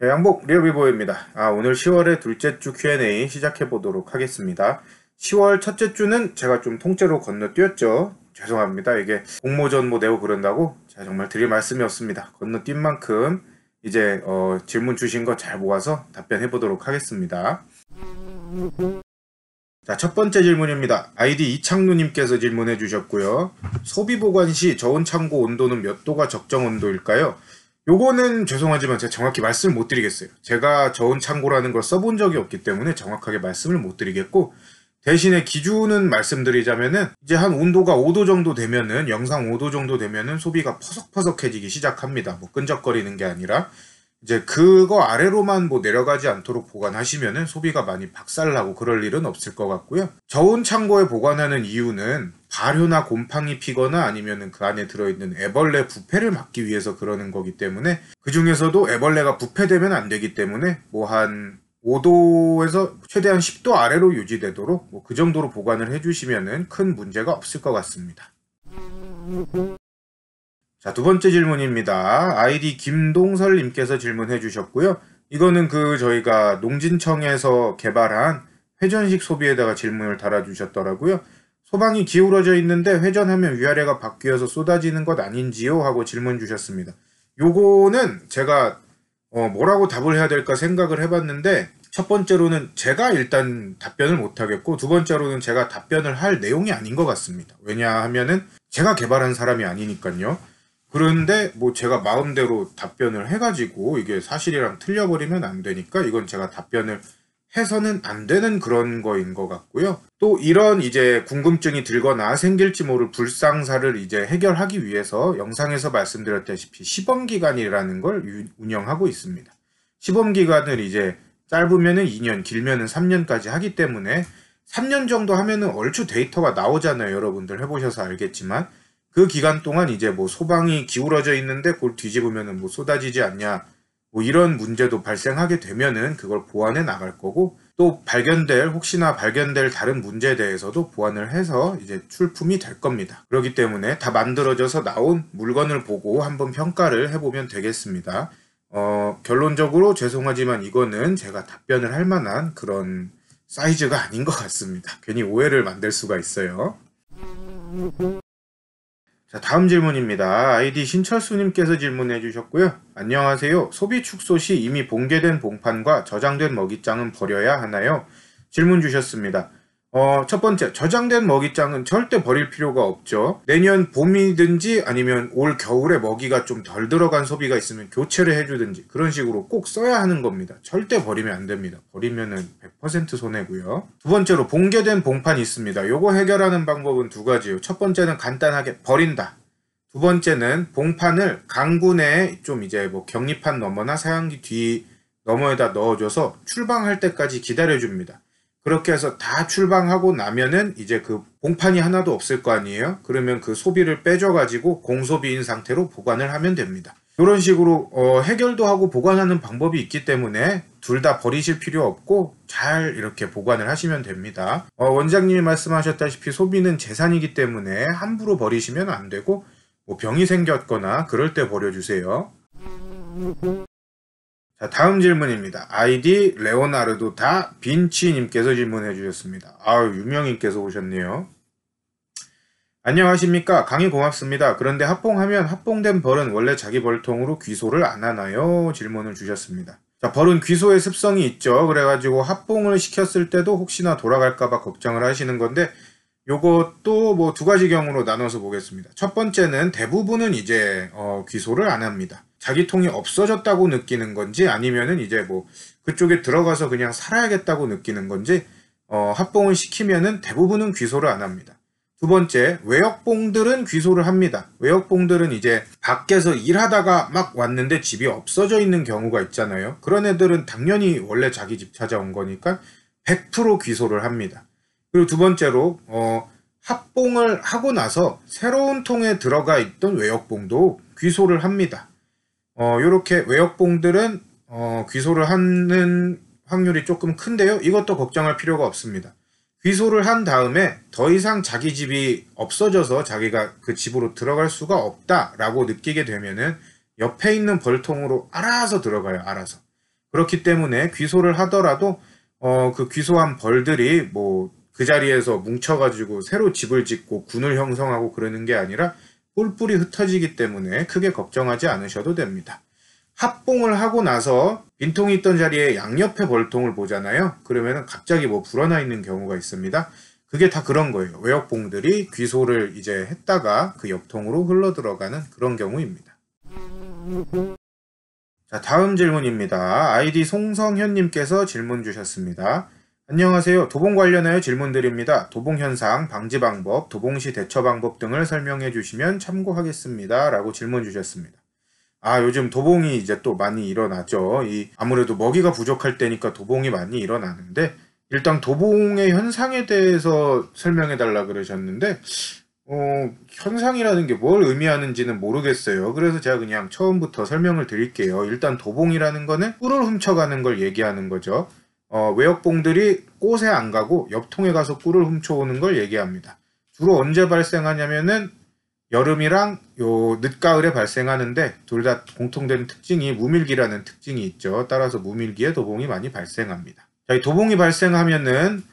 네, 양복 리얼비보입니다. 오늘 10월의 둘째 주 Q&A 시작해 보도록 하겠습니다. 10월 첫째 주는 제가 좀 통째로 건너뛰었죠. 죄송합니다. 이게 공모전 내고 그런다고 제가 정말 드릴 말씀이 없습니다. 건너뛴 만큼 이제 질문 주신 거 잘 모아서 답변해 보도록 하겠습니다. 자, 첫 번째 질문입니다. 아이디 이창루님께서 질문해 주셨고요. 소비 보관 시 저온 창고 온도는 몇 도가 적정 온도일까요? 요거는 죄송하지만 제가 정확히 말씀을 못 드리겠어요. 제가 저온 창고라는 걸 써본 적이 없기 때문에 정확하게 말씀을 못 드리겠고, 대신에 기준은 말씀드리자면은 이제 한 온도가 5도 정도 되면은, 영상 5도 정도 되면은 소비가 퍼석퍼석해지기 시작합니다. 끈적거리는 게 아니라 이제 그거 아래로만 내려가지 않도록 보관하시면은 소비가 많이 박살나고 그럴 일은 없을 것 같고요. 저온 창고에 보관하는 이유는 발효나 곰팡이 피거나 아니면은 그 안에 들어있는 애벌레 부패를 막기 위해서 그러는 거기 때문에, 그 중에서도 애벌레가 부패되면 안 되기 때문에 한 5도에서 최대한 10도 아래로 유지되도록 그 정도로 보관을 해주시면은 큰 문제가 없을 것 같습니다. 자, 두 번째 질문입니다. 아이디 김동설님께서 질문해 주셨고요. 이거는 저희가 농진청에서 개발한 회전식 소비에다가 질문을 달아주셨더라고요. 소방이 기울어져 있는데 회전하면 위아래가 바뀌어서 쏟아지는 것 아닌지요? 하고 질문 주셨습니다. 요거는 제가 뭐라고 답을 해야 될까 생각을 해봤는데, 첫 번째로는 제가 일단 답변을 못하겠고, 두 번째로는 제가 답변을 할 내용이 아닌 것 같습니다. 왜냐하면은 제가 개발한 사람이 아니니까요. 그런데 제가 마음대로 답변을 해가지고 이게 사실이랑 틀려버리면 안 되니까 이건 제가 답변을 해서는 안 되는 그런 거인 것 같고요. 또 이런 이제 궁금증이 들거나 생길지 모를 불상사를 이제 해결하기 위해서 영상에서 말씀드렸다시피 시범기간이라는 걸 운영하고 있습니다. 시범기간을 이제 짧으면은 2년, 길면은 3년까지 하기 때문에 3년 정도 하면은 얼추 데이터가 나오잖아요. 여러분들 해보셔서 알겠지만. 그 기간 동안 이제 소방이 기울어져 있는데 그걸 뒤집으면은 쏟아지지 않냐, 이런 문제도 발생하게 되면은 그걸 보완해 나갈 거고, 또 혹시나 발견될 다른 문제에 대해서도 보완을 해서 이제 출품이 될 겁니다. 그렇기 때문에 다 만들어져서 나온 물건을 보고 한번 평가를 해보면 되겠습니다. 결론적으로 죄송하지만 이거는 제가 답변을 할 만한 그런 사이즈가 아닌 것 같습니다. 괜히 오해를 만들 수가 있어요. 자, 다음 질문입니다. 아이디 신철수님께서 질문해 주셨고요. 안녕하세요. 소비 축소 시 이미 봉개된 봉판과 저장된 먹이장은 버려야 하나요? 질문 주셨습니다. 첫 번째, 저장된 먹이장은 절대 버릴 필요가 없죠. 내년 봄이든지 아니면 올 겨울에 먹이가 좀 덜 들어간 소비가 있으면 교체를 해주든지 그런 식으로 꼭 써야 하는 겁니다. 절대 버리면 안 됩니다. 버리면은 100% 손해고요. 두 번째로, 봉개된 봉판이 있습니다. 요거 해결하는 방법은 두 가지요. 첫 번째는 간단하게 버린다. 두 번째는 봉판을 강군에 좀 이제 격리판 너머나 사양기 뒤 너머에다 넣어줘서 출방할 때까지 기다려줍니다. 그렇게 해서 다 출방하고 나면은 이제 그 봉판이 하나도 없을 거 아니에요? 그러면 그 소비를 빼줘가지고 공소비인 상태로 보관을 하면 됩니다. 이런 식으로 해결도 하고 보관하는 방법이 있기 때문에 둘 다 버리실 필요 없고 잘 이렇게 보관을 하시면 됩니다. 원장님이 말씀하셨다시피 소비는 재산이기 때문에 함부로 버리시면 안 되고, 병이 생겼거나 그럴 때 버려주세요. 자, 다음 질문입니다. 아이디 레오나르도 다 빈치님께서 질문해 주셨습니다. 유명인께서 오셨네요. 안녕하십니까. 강의 고맙습니다. 그런데 합봉하면 합봉된 벌은 원래 자기 벌통으로 귀소를 안 하나요? 질문을 주셨습니다. 자, 벌은 귀소의 습성이 있죠. 그래가지고 합봉을 시켰을 때도 혹시나 돌아갈까봐 걱정을 하시는 건데, 요것도 두 가지 경우로 나눠서 보겠습니다. 첫 번째는 대부분은 이제 귀소를 안 합니다. 자기 통이 없어졌다고 느끼는 건지 아니면은 이제 그쪽에 들어가서 그냥 살아야겠다고 느끼는 건지 합봉을 시키면은 대부분은 귀소를 안 합니다. 두 번째, 외역봉들은 귀소를 합니다. 외역봉들은 이제 밖에서 일하다가 막 왔는데 집이 없어져 있는 경우가 있잖아요. 그런 애들은 당연히 원래 자기 집 찾아온 거니까 100% 귀소를 합니다. 그리고 두 번째로 합봉을 하고 나서 새로운 통에 들어가 있던 외역봉도 귀소를 합니다. 요렇게 외역봉들은 귀소를 하는 확률이 조금 큰데요. 이것도 걱정할 필요가 없습니다. 귀소를 한 다음에 더 이상 자기 집이 없어져서 자기가 그 집으로 들어갈 수가 없다라고 느끼게 되면은 옆에 있는 벌통으로 알아서 들어가요. 알아서. 그렇기 때문에 귀소를 하더라도 그 귀소한 벌들이 뭐 그 자리에서 뭉쳐가지고 새로 집을 짓고 군을 형성하고 그러는 게 아니라 뿔뿔이 흩어지기 때문에 크게 걱정하지 않으셔도 됩니다. 합봉을 하고 나서 빈통이 있던 자리에 양옆에 벌통을 보잖아요. 그러면 갑자기 뭐 불어나 있는 경우가 있습니다. 그게 다 그런 거예요. 외역봉들이 귀소를 이제 했다가 그 옆통으로 흘러 들어가는 그런 경우입니다. 자, 다음 질문입니다. 아이디 송성현님께서 질문 주셨습니다. 안녕하세요. 도봉 관련하여 질문드립니다. 도봉 현상, 방지 방법, 도봉시 대처 방법 등을 설명해 주시면 참고하겠습니다. 라고 질문 주셨습니다. 요즘 도봉이 이제 또 많이 일어나죠. 아무래도 먹이가 부족할 때니까 도봉이 많이 일어나는데, 일단 도봉의 현상에 대해서 설명해 달라 그러셨는데, 현상이라는 게 뭘 의미하는지는 모르겠어요. 그래서 제가 그냥 처음부터 설명을 드릴게요. 일단 도봉이라는 거는 꿀을 훔쳐가는 걸 얘기하는 거죠. 외역봉들이 꽃에 안 가고 옆통에 가서 꿀을 훔쳐오는 걸 얘기합니다. 주로 언제 발생하냐면은 여름이랑 늦가을에 발생하는데 둘 다 공통된 특징이 무밀기라는 특징이 있죠. 따라서 무밀기에 도봉이 많이 발생합니다. 자, 이 도봉이 발생하면은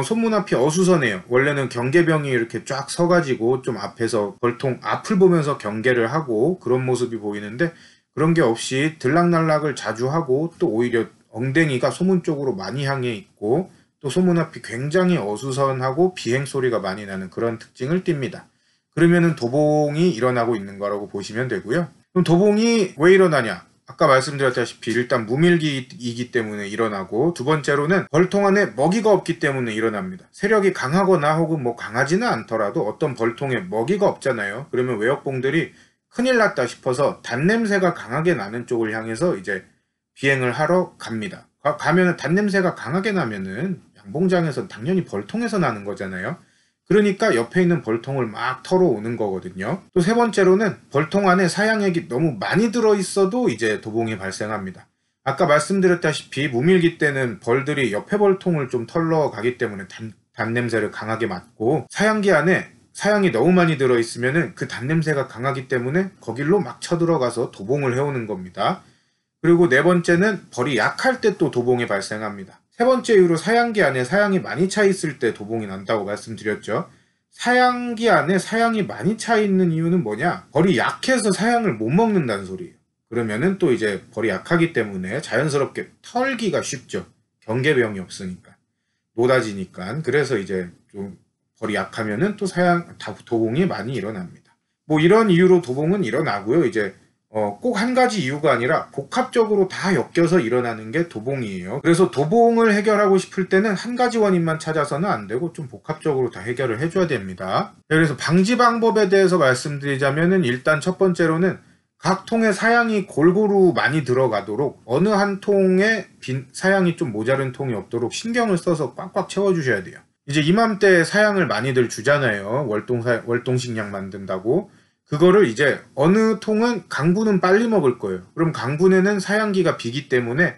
손문 앞이 어수선해요. 원래는 경계병이 이렇게 쫙 서가지고 좀 앞에서 벌통 앞을 보면서 경계를 하고 그런 모습이 보이는데 그런 게 없이 들락날락을 자주 하고 또 오히려 엉덩이가 소문 쪽으로 많이 향해 있고 또 소문 앞이 굉장히 어수선하고 비행 소리가 많이 나는 그런 특징을 띱니다. 그러면은 도봉이 일어나고 있는 거라고 보시면 되고요. 그럼 도봉이 왜 일어나냐? 아까 말씀드렸다시피 일단 무밀기이기 때문에 일어나고 두 번째로는 벌통 안에 먹이가 없기 때문에 일어납니다. 세력이 강하거나 혹은 뭐 강하지는 않더라도 어떤 벌통에 먹이가 없잖아요. 그러면 외역봉들이 큰일 났다 싶어서 단냄새가 강하게 나는 쪽을 향해서 이제 비행을 하러 갑니다. 가면은 단냄새가 강하게 나면은 양봉장에서 당연히 벌통에서 나는 거잖아요. 그러니까 옆에 있는 벌통을 막 털어오는 거거든요. 또 세 번째로는 벌통 안에 사양액이 너무 많이 들어있어도 이제 도봉이 발생합니다. 아까 말씀드렸다시피 무밀기 때는 벌들이 옆에 벌통을 좀 털러 가기 때문에 단냄새를 강하게 맡고 사양기 안에 사양이 너무 많이 들어있으면은 그 단냄새가 강하기 때문에 거길로 막 쳐들어가서 도봉을 해오는 겁니다. 그리고 네 번째는 벌이 약할 때 또 도봉이 발생합니다. 세 번째 이유로 사양기 안에 사양이 많이 차 있을 때 도봉이 난다고 말씀드렸죠. 사양기 안에 사양이 많이 차 있는 이유는 뭐냐? 벌이 약해서 사양을 못 먹는다는 소리예요. 그러면은 또 이제 벌이 약하기 때문에 자연스럽게 털기가 쉽죠. 경계병이 없으니까. 노다지니까. 그래서 이제 좀 벌이 약하면은 또 도봉이 많이 일어납니다. 뭐 이런 이유로 도봉은 일어나고요. 이제 꼭 한 가지 이유가 아니라 복합적으로 다 엮여서 일어나는 게 도봉이에요. 그래서 도봉을 해결하고 싶을 때는 한 가지 원인만 찾아서는 안 되고 좀 복합적으로 다 해결을 해줘야 됩니다. 그래서 방지 방법에 대해서 말씀드리자면은 일단 첫 번째로는 각 통에 사양이 골고루 많이 들어가도록 어느 한 통에 사양이 좀 모자른 통이 없도록 신경을 써서 꽉꽉 채워주셔야 돼요. 이제 이맘때 사양을 많이들 주잖아요. 월동식량 만든다고. 그거를 이제 어느 통은 강분은 빨리 먹을 거예요. 그럼 강분에는 사양기가 비기 때문에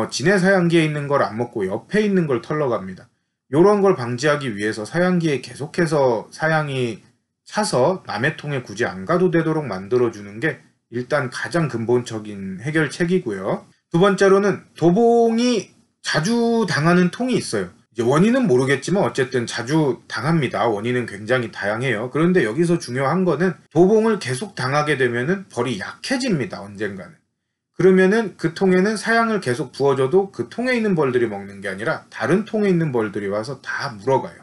진해 사양기에 있는 걸 안 먹고 옆에 있는 걸 털러 갑니다. 요런 걸 방지하기 위해서 사양기에 계속해서 사양이 차서 남의 통에 굳이 안 가도 되도록 만들어주는 게 일단 가장 근본적인 해결책이고요. 두 번째로는 도봉이 자주 당하는 통이 있어요. 이제 원인은 모르겠지만 어쨌든 자주 당합니다. 원인은 굉장히 다양해요. 그런데 여기서 중요한 거는 도봉을 계속 당하게 되면은 벌이 약해집니다. 언젠가는. 그러면은 그 통에는 사양을 계속 부어줘도 그 통에 있는 벌들이 먹는 게 아니라 다른 통에 있는 벌들이 와서 다 물어가요.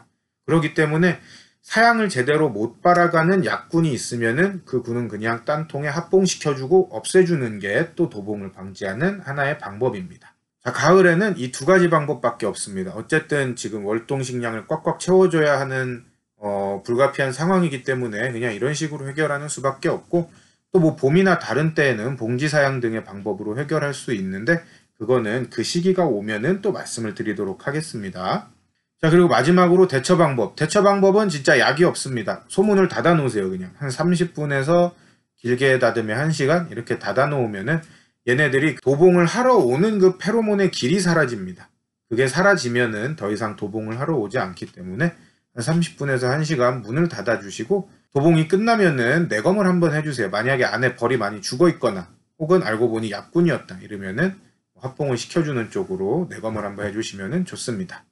그렇기 때문에 사양을 제대로 못 빨아가는 약군이 있으면은 그 군은 그냥 딴 통에 합봉시켜주고 없애주는 게 또 도봉을 방지하는 하나의 방법입니다. 자, 가을에는 이 두 가지 방법밖에 없습니다. 어쨌든 지금 월동식량을 꽉꽉 채워줘야 하는 불가피한 상황이기 때문에 그냥 이런 식으로 해결하는 수밖에 없고 또 뭐 봄이나 다른 때에는 봉지사양 등의 방법으로 해결할 수 있는데 그거는 그 시기가 오면은 또 말씀을 드리도록 하겠습니다. 자, 그리고 마지막으로 대처 방법. 대처 방법은 진짜 약이 없습니다. 소문을 닫아 놓으세요. 그냥 한 30분에서 길게 닫으면 1시간 이렇게 닫아 놓으면은 얘네들이 도봉을 하러 오는 그 페로몬의 길이 사라집니다. 그게 사라지면은 더 이상 도봉을 하러 오지 않기 때문에 한 30분에서 1시간 문을 닫아주시고 도봉이 끝나면은 내검을 한번 해주세요. 만약에 안에 벌이 많이 죽어 있거나 혹은 알고 보니 약군이었다 이러면은 확보를 시켜주는 쪽으로 내검을 한번 해주시면 좋습니다.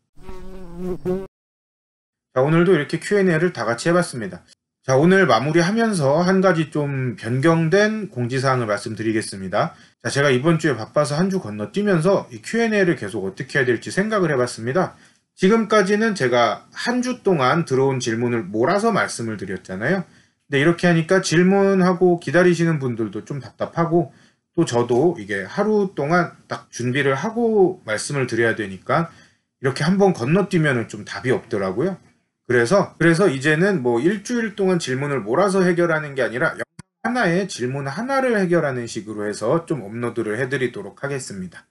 자, 오늘도 이렇게 Q&A를 다 같이 해봤습니다. 자, 오늘 마무리하면서 한 가지 좀 변경된 공지사항을 말씀드리겠습니다. 자, 제가 이번 주에 바빠서 한 주 건너뛰면서 이 Q&A를 계속 어떻게 해야 될지 생각을 해봤습니다. 지금까지는 제가 한 주 동안 들어온 질문을 몰아서 말씀을 드렸잖아요. 근데 이렇게 하니까 질문하고 기다리시는 분들도 좀 답답하고, 또 저도 이게 하루 동안 딱 준비를 하고 말씀을 드려야 되니까 이렇게 한번 건너뛰면 좀 답이 없더라고요. 그래서 이제는 뭐 일주일 동안 질문을 몰아서 해결하는 게 아니라 영상 하나에 질문 하나를 해결하는 식으로 해서 좀 업로드를 해드리도록 하겠습니다.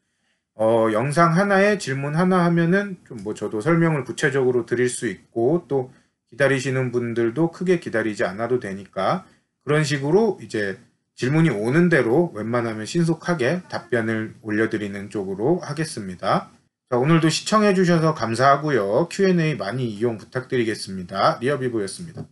영상 하나에 질문 하나 하면은 좀 뭐 저도 설명을 구체적으로 드릴 수 있고, 또 기다리시는 분들도 크게 기다리지 않아도 되니까 그런 식으로 이제 질문이 오는 대로 웬만하면 신속하게 답변을 올려드리는 쪽으로 하겠습니다. 자, 오늘도 시청해주셔서 감사하고요. Q&A 많이 이용 부탁드리겠습니다. 리어비보였습니다.